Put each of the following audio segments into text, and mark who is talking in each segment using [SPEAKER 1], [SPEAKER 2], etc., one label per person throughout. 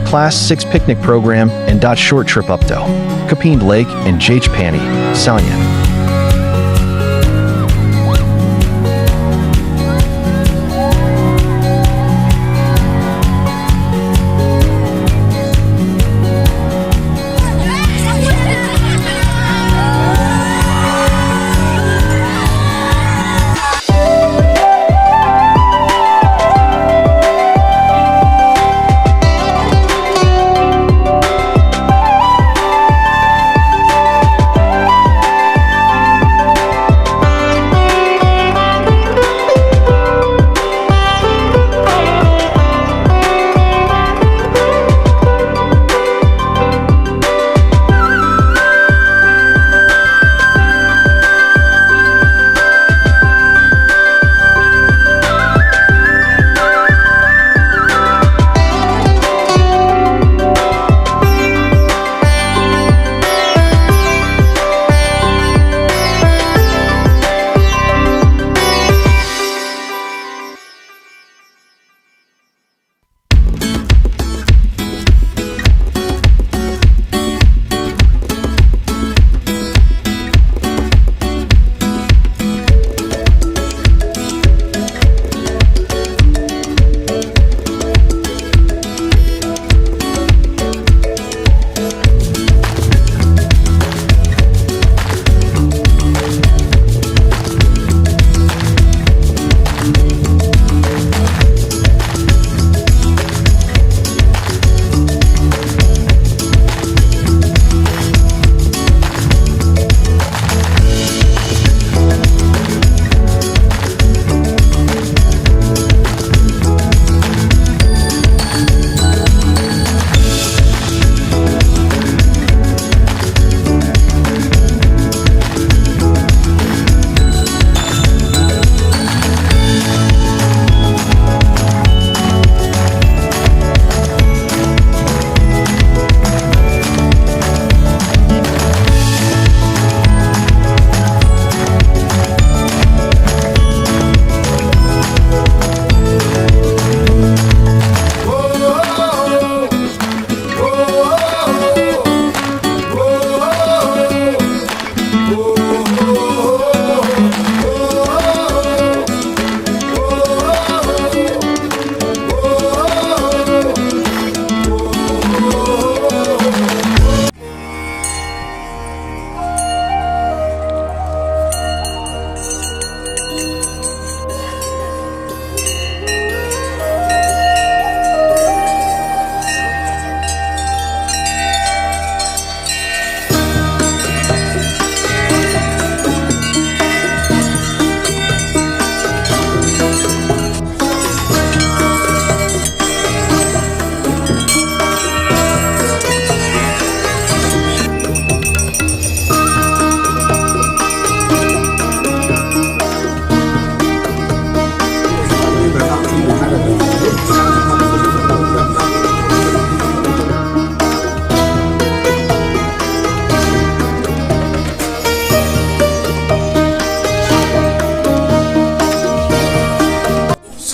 [SPEAKER 1] Class 6 picnic program and short trip up to Kapeen Lake and Jach Pani, Salyan.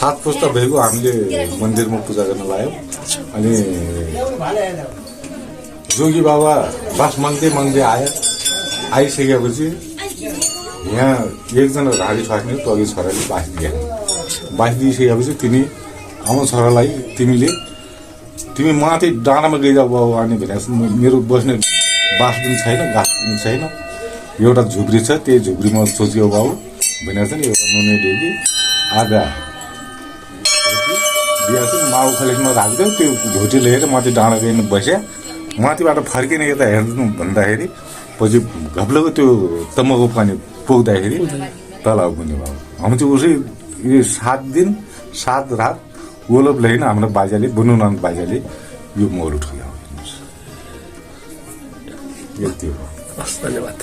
[SPEAKER 2] सात पुस्ता भएको हामीले मन्दिरमा पूजा गर्न लाग्यौं अनि जोगी बाबा बास माग्दै माग्दै आइसकेपछि यहाँ एकजना घाडी छाक्ने तगी छोराले बास दिइसकेपछि तिमी आमा छोरालाई तिमी माथि डाँडामा गइजाऊ बाबु अनि भनेपछि मेरो बस्ने बास पनि छैन घाँस पनि छैन एउटा झुब्री छ त्यही झुब्रीमा सोचियो बाबु भनेर चाहिँ एउटा नुने ढेकी आधा बिहा चाहिँ माउ खलेसमा राख्दै त्यो झोटी लिएर माथि डाँडा गएर बस्या माथिबाट फर्किने यता हेर्नु भन्दाखेरि पछि घप्लोको त्यो तम्बाकु पानी पुग्दाखेरि तलाउ पुग्ने बाबु हामी चाहिँ उसै 7 दिन 7 रात वोलप ल्याइन हाम्रो बाजाले बुनुनाथ बाजाले यो मोल उठायो यति हो
[SPEAKER 3] धन्यवाद।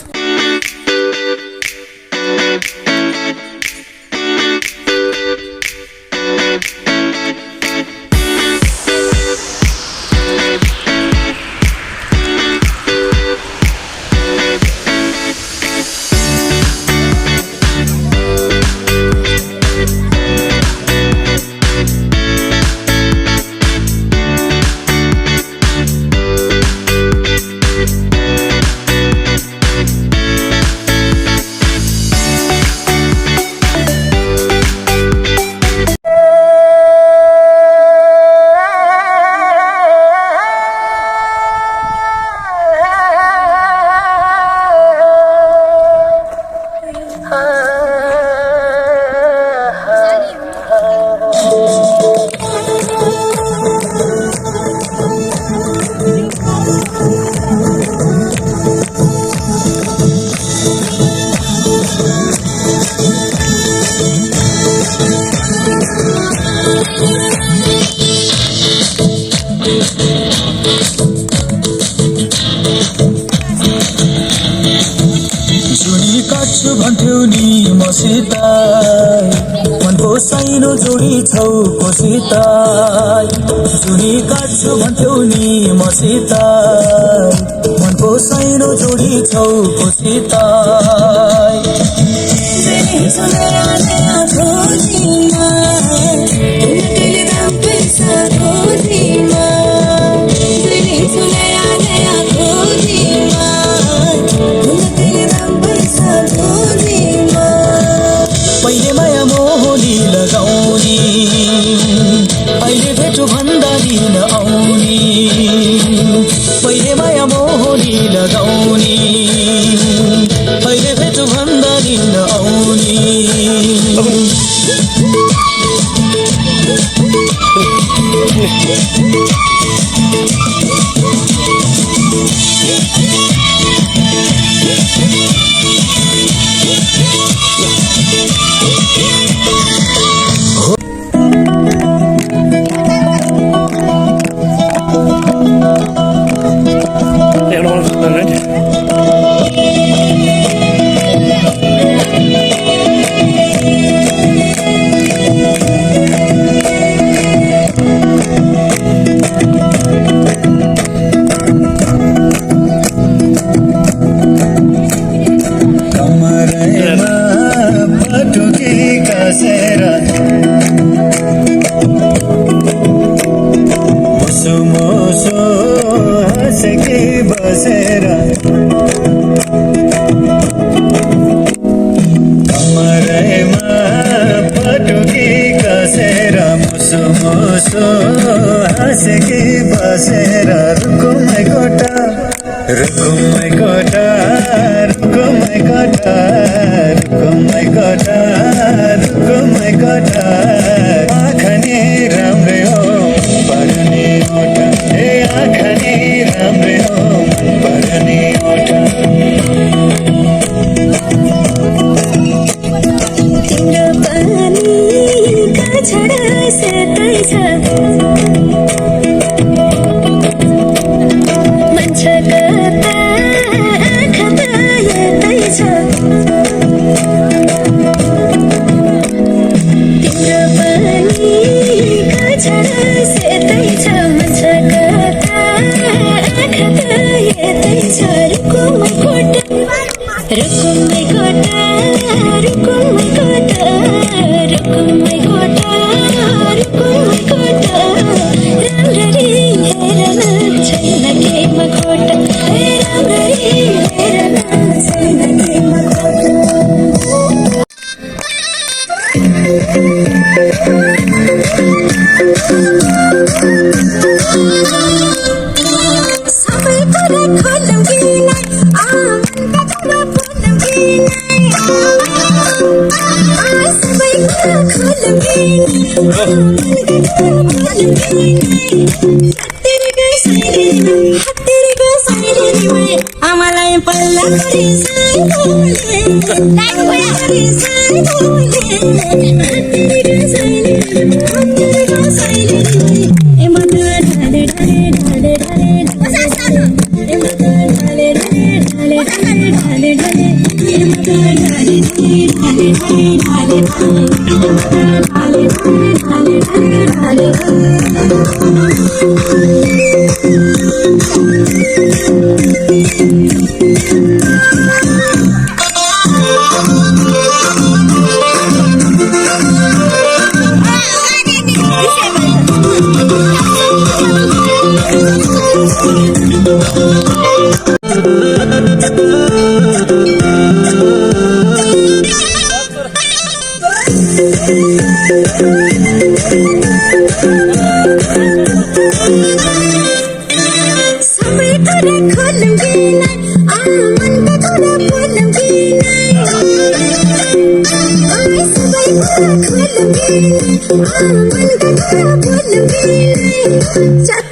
[SPEAKER 3] जुनी काट्छु भन्थ्यौ नि मसित मनको साइनो जोडी छौ कोसित जुनी काट्छु भन्थ्यौ नि मसित मनको साइनो जोडी छौ कोसित पहिले माया मोहनी लगाउने अहिले भेटो भन्दा दिन आउने पहिले माया मोहनी लगाउने अहिले भेटो भन्दा दिन आउने
[SPEAKER 4] आमालाई पल्ला गरी
[SPEAKER 5] I'm